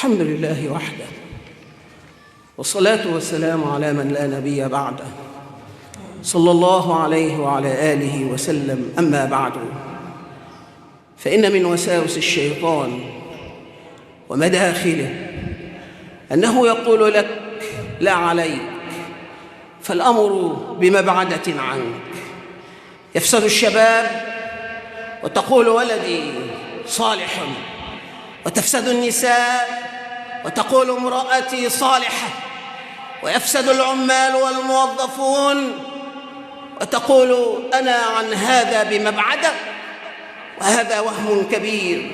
الحمد لله وحده، والصلاة والسلام على من لا نبي بعده، صلى الله عليه وعلى آله وسلم. أما بعد، فإن من وساوس الشيطان ومداخله أنه يقول لك لا عليك، فالأمر بمبعدة عنك. يفسد الشباب وتقول ولدي صالح، وتفسد النساء وتقول امرأتي صالحة، ويفسد العمال والموظفون وتقول أنا عن هذا بمبعدة. وهذا وهم كبير،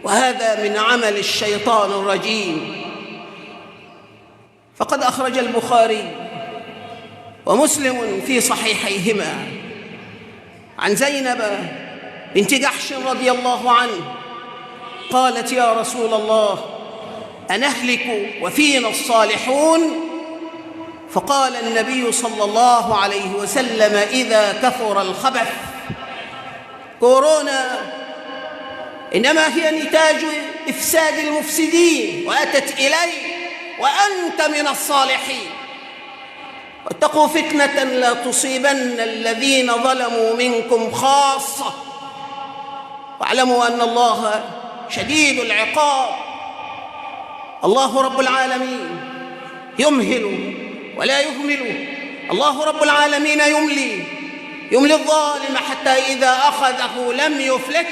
وهذا من عمل الشيطان الرجيم. فقد أخرج البخاري ومسلم في صحيحيهما عن زينب بنت جحش رضي الله عنه قالت: يا رسول الله، أنهلك وفينا الصالحون؟ فقال النبي صلى الله عليه وسلم: إذا كثر الخبث. كورونا إنما هي نتاج إفساد المفسدين، وأتت إليه وأنت من الصالحين. واتقوا فتنة لا تصيبن الذين ظلموا منكم خاصة، واعلموا أن الله شديد العقاب. الله رب العالمين يمهل ولا يهمل. الله رب العالمين يملي الظالم حتى إذا أخذه لم يفلته.